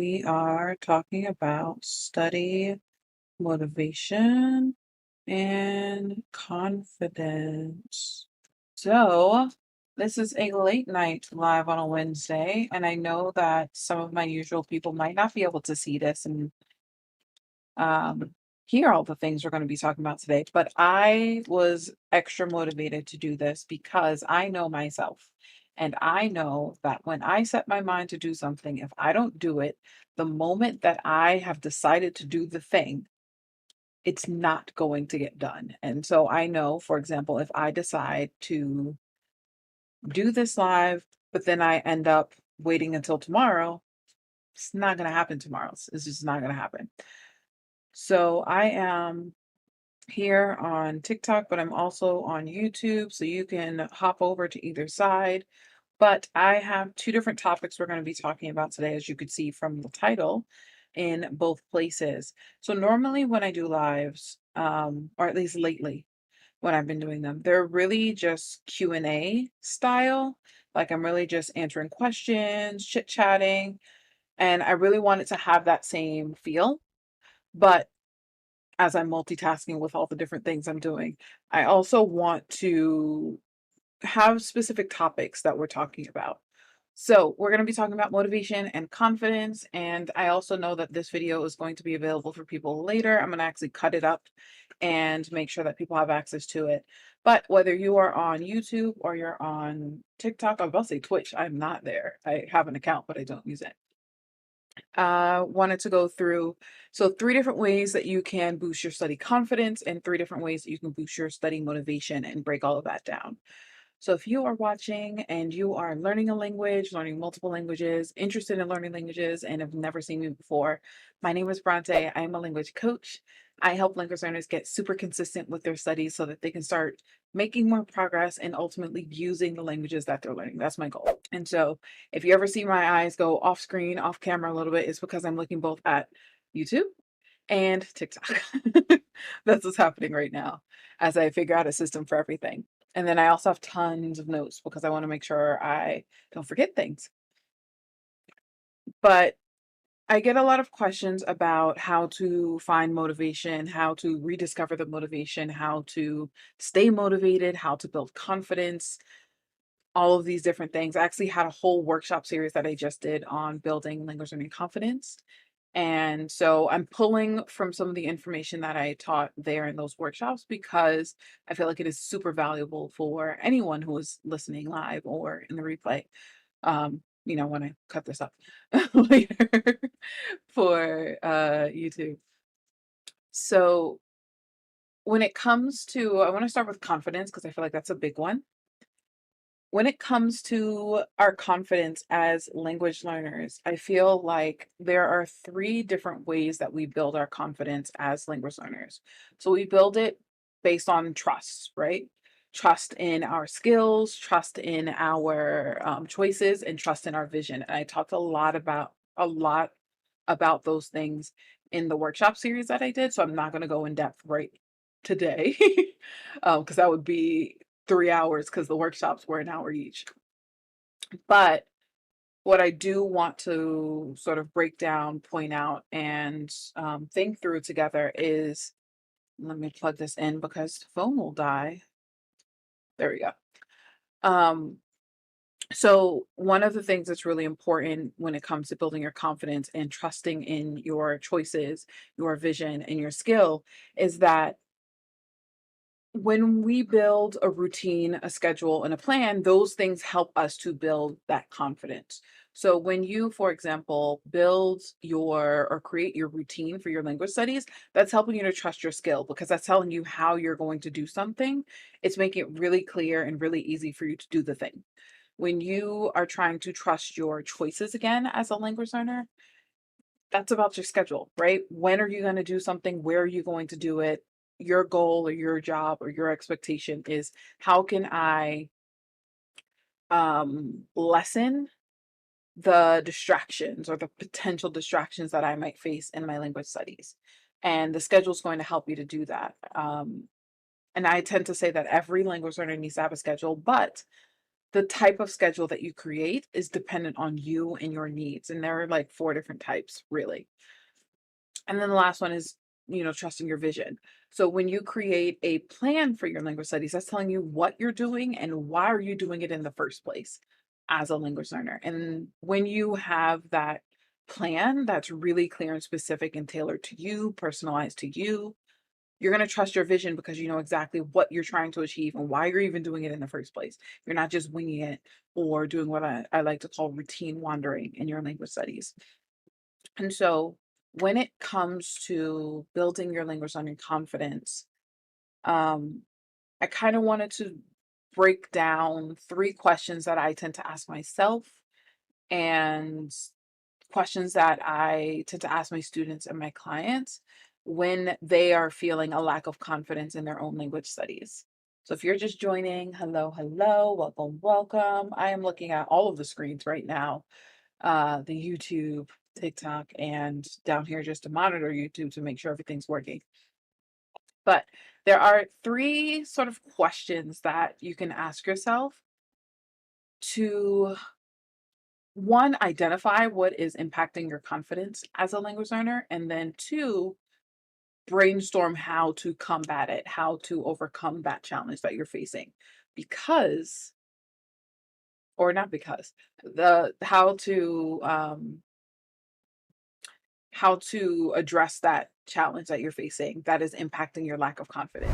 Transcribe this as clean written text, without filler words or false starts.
We are talking about study, motivation, and confidence. So, this is a late night live on a Wednesday, and I know that some of my usual people might not be able to see this and um, hear all the things we're going to be talking about today, but I was extra motivated to do this because I know myself. And I know that when I set my mind to do something, if I don't do it, the moment that I have decided to do the thing, it's not going to get done. And so I know, for example, if I decide to do this live, but then I end up waiting until tomorrow, it's not going to happen tomorrow. It's just not going to happen. So I am here on TikTok, but I'm also on YouTube, so you can hop over to either side. But I have two different topics we're going to be talking about today, as you could see from the title, in both places. So normally when I do lives, or at least lately when I've been doing them, they're really just Q&A style. Like I'm really just answering questions, chit-chatting, and I really want it to have that same feel. But as I'm multitasking with all the different things I'm doing, I also want to have specific topics that we're talking about. So we're going to be talking about motivation and confidence. And I also know that this video is going to be available for people later. I'm going to actually cut it up and make sure that people have access to it. But whether you are on YouTube or you're on TikTok, I was about to say Twitch. I'm not there. I have an account, but I don't use it. Wanted to go through three different ways that you can boost your study confidence and three different ways that you can boost your study motivation and break all of that down. So if you are watching and you are learning a language, learning multiple languages, interested in learning languages, and have never seen me before, my name is Bront'e. I am a language coach. I help language learners get super consistent with their studies so that they can start making more progress and ultimately using the languages that they're learning. That's my goal. And so if you ever see my eyes go off screen, off camera a little bit, it's because I'm looking both at YouTube and TikTok. That's what's happening right now as I figure out a system for everything. And then I also have tons of notes because I want to make sure I don't forget things. But I get a lot of questions about how to find motivation, how to rediscover the motivation, how to stay motivated, how to build confidence, all of these different things. I actually had a whole workshop series that I just did on building language learning confidence. And so I'm pulling from some of the information that I taught there in those workshops because I feel like it is super valuable for anyone who is listening live or in the replay. When I cut this up later for YouTube. So when it comes to, I want to start with confidence because I feel like that's a big one. When it comes to our confidence as language learners, I feel like there are three different ways that we build our confidence as language learners. So we build it based on trust, right? Trust in our skills, trust in our choices, and trust in our vision. And I talked a lot about those things in the workshop series that I did. So I'm not going to go in depth right today because that would be 3 hours because the workshops were an hour each. But what I do want to sort of break down, point out, and think through together is, let me plug this in because the phone will die. There we go. Um, so one of the things that's really important when it comes to building your confidence and trusting in your choices, your vision, and your skill is that when we build a routine, a schedule, and a plan, those things help us to build that confidence. So when you, for example, build your or create your routine for your language studies, that's helping you to trust your skill because that's telling you how you're going to do something. It's making it really clear and really easy for you to do the thing. When you are trying to trust your choices again as a language learner, that's about your schedule, right? When are you going to do something? Where are you going to do it? Your goal or your job or your expectation is how can I lessen the distractions or the potential distractions that I might face in my language studies. And the schedule is going to help you to do that. And I tend to say that every language learner needs to have a schedule, but the type of schedule that you create is dependent on you and your needs. And there are like four different types, really. And then the last one is, trusting your vision. So when you create a plan for your language studies, that's telling you what you're doing and why are you doing it in the first place as a language learner. And when you have that plan that's really clear and specific and tailored to you, personalized to you, you're going to trust your vision because you know exactly what you're trying to achieve and why you're even doing it in the first place. You're not just winging it or doing what I like to call routine wandering in your language studies. And so when it comes to building your language learning confidence, um, I kind of wanted to break down three questions that I tend to ask myself and questions that I tend to ask my students and my clients when they are feeling a lack of confidence in their own language studies. So if you're just joining, hello, hello, welcome, welcome. I am looking at all of the screens right now, the YouTube, TikTok, and down here just to monitor YouTube to make sure everything's working. But there are three sort of questions that you can ask yourself to one, identify what is impacting your confidence as a language learner, and then two, brainstorm how to combat it, how to overcome that challenge that you're facing. Because, or not because, the how to address that challenge that you're facing that is impacting your lack of confidence.